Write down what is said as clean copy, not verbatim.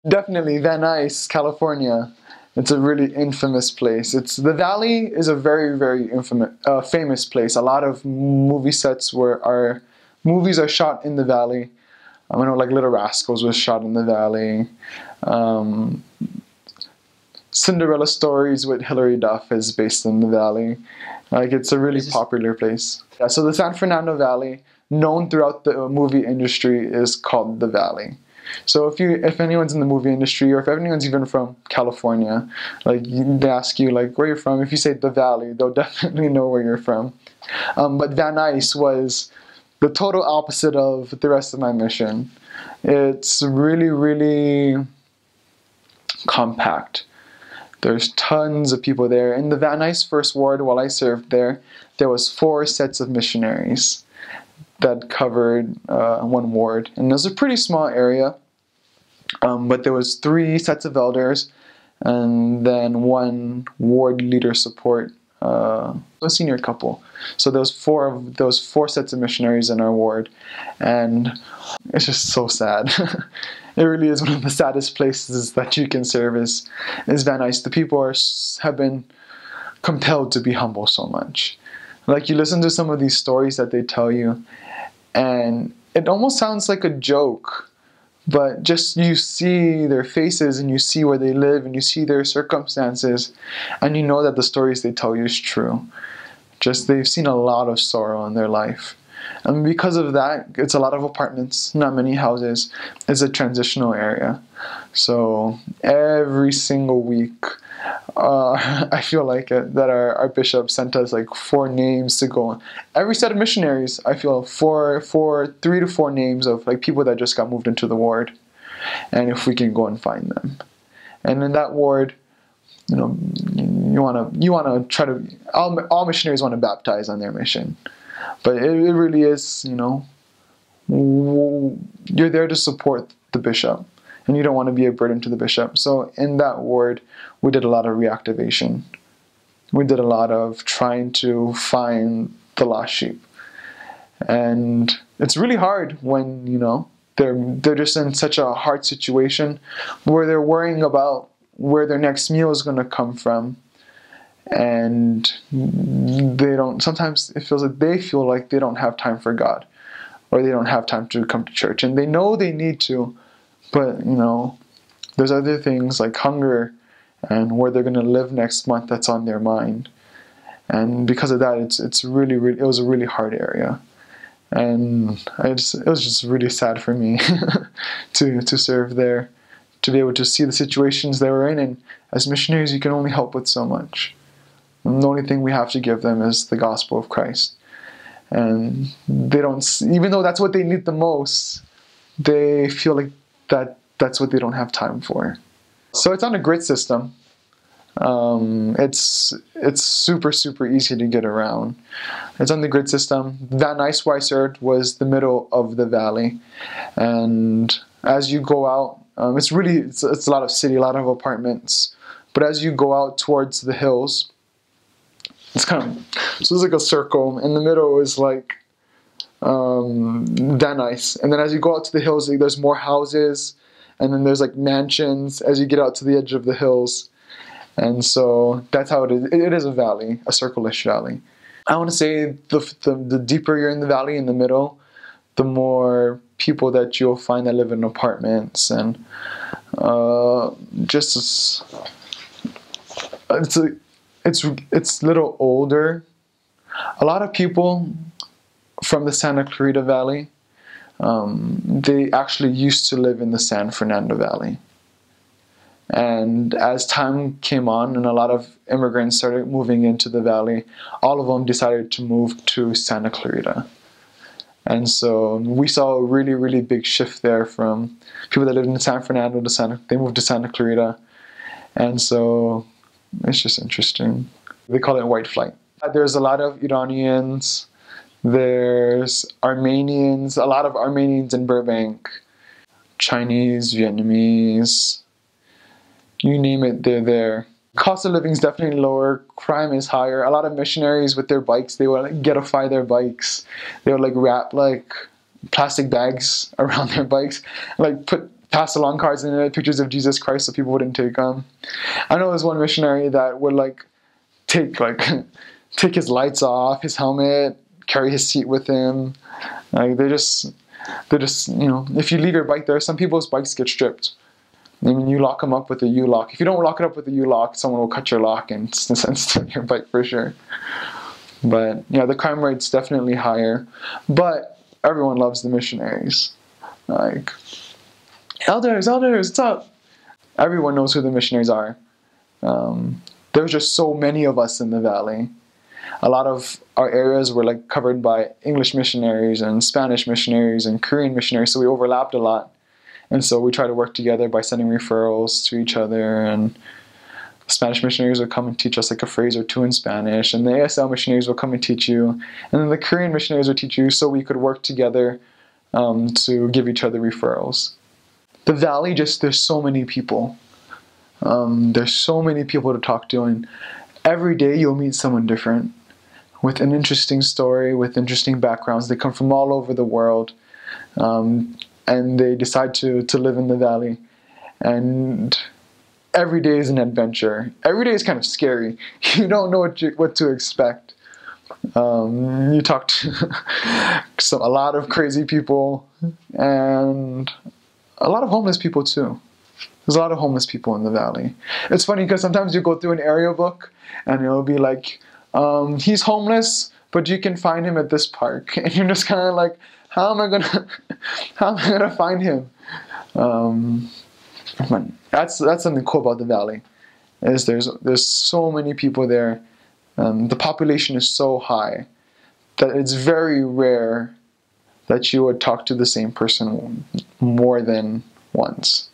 Definitely Van Nuys, California. It's a really infamous place. The Valley is a very, very infamous, famous place. A lot of movie sets movies are shot in the Valley. I know, like Little Rascals was shot in the Valley. Cinderella Stories with Hilary Duff is based in the Valley. Like, it's a really popular place. Yeah, so the San Fernando Valley, known throughout the movie industry, is called the Valley. So if anyone's in the movie industry, or if anyone's even from California, like they ask you like where you're from, if you say the Valley, they'll definitely know where you're from. But Van Nuys was the total opposite of the rest of my mission. It's really, really compact. There's tons of people there. In the Van Nuys First Ward, while I served there, there was 4 sets of missionaries that covered one ward. And it was a pretty small area, but there was 3 sets of elders and then 1 ward leader support, a senior couple. So there was 4 sets of missionaries in our ward, and it's just so sad. It really is one of the saddest places that you can serve is Van Nuys. The people have been compelled to be humble so much. Like, you listen to some of these stories that they tell you, and it almost sounds like a joke, but just you see their faces and you see where they live and you see their circumstances, and you know that the stories they tell you is true. Just they've seen a lot of sorrow in their life. And because of that, it's a lot of apartments, not many houses. It's a transitional area. So every single week, I feel like that our bishop sent us like 4 names to go on. Every set of missionaries, I feel 3 to 4 names of like people that just got moved into the ward, and if we can go and find them. And in that ward, you know, you wanna try to. All missionaries want to baptize on their mission, but it really is, you know, you're there to support the bishop. And you don't want to be a burden to the bishop. So in that ward, we did a lot of reactivation. We did a lot of trying to find the lost sheep. And it's really hard when, you know, they're just in such a hard situation where they're worrying about where their next meal is going to come from. And sometimes it feels like they feel like they don't have time for God, or they don't have time to come to church. And they know they need to, but, you know, there's other things like hunger and where they're going to live next month that's on their mind. And because of that, it was a really hard area. And it was just really sad for me to serve there, to be able to see the situations they were in. And as missionaries, you can only help with so much. And the only thing we have to give them is the gospel of Christ. And they don't, even though that's what they need the most, they feel like that's what they don't have time for. So it's on a grid system. It's super, super easy to get around. It's on the grid system. Van Nuys, where I served, was the middle of the valley. And as you go out, it's a lot of city, a lot of apartments. But as you go out towards the hills, so it's like a circle. In the middle is like Van Nuys, and then as you go out to the hills, there's more houses, and then there's like mansions as you get out to the edge of the hills. And so that's how it is. It is a valley, a circle-ish valley. I want to say the deeper you're in the valley, in the middle, the more people that you'll find that live in apartments, and it's a little older. A lot of people from the Santa Clarita Valley, they actually used to live in the San Fernando Valley. And as time came on and a lot of immigrants started moving into the valley, all of them decided to move to Santa Clarita. And so we saw a really, really big shift there from people that lived in San Fernando they moved to Santa Clarita. And so it's just interesting. They call it white flight. There's a lot of Iranians, there's Armenians, a lot of Armenians in Burbank, Chinese, Vietnamese, you name it, they're there. Cost of living is definitely lower, crime is higher. A lot of missionaries with their bikes, they would like getify their bikes. They would like wrap like plastic bags around their bikes, like put pass along cards and had pictures of Jesus Christ so people wouldn't take them. I know there's one missionary that would like take his lights off, his helmet, carry his seat with him. Like they're just if you leave your bike there, some people's bikes get stripped. I mean, you lock them up with a U-lock. If you don't lock it up with a U-lock, someone will cut your lock and steal your bike for sure. But yeah, the crime rate's definitely higher. But everyone loves the missionaries. Like, elders, what's up? Everyone knows who the missionaries are. There's just so many of us in the valley. A lot of our areas were like covered by English missionaries and Spanish missionaries and Korean missionaries, so we overlapped a lot. And so we try to work together by sending referrals to each other, and the Spanish missionaries will come and teach us like a phrase or two in Spanish, and the ASL missionaries will come and teach you, and then the Korean missionaries will teach you, so we could work together to give each other referrals. The valley, there's so many people. There's so many people to talk to, and every day you'll meet someone different with an interesting story, with interesting backgrounds. They come from all over the world. And they decide to live in the valley. And every day is an adventure. Every day is kind of scary. You don't know what to expect. You talk to a lot of crazy people and a lot of homeless people too. There's a lot of homeless people in the valley. It's funny because sometimes you go through an area book and it'll be like, he's homeless, but you can find him at this park. And you're just kind of like, how am I gonna find him? That's something cool about the valley, is there's so many people there. The population is so high that it's very rare that you would talk to the same person more than once.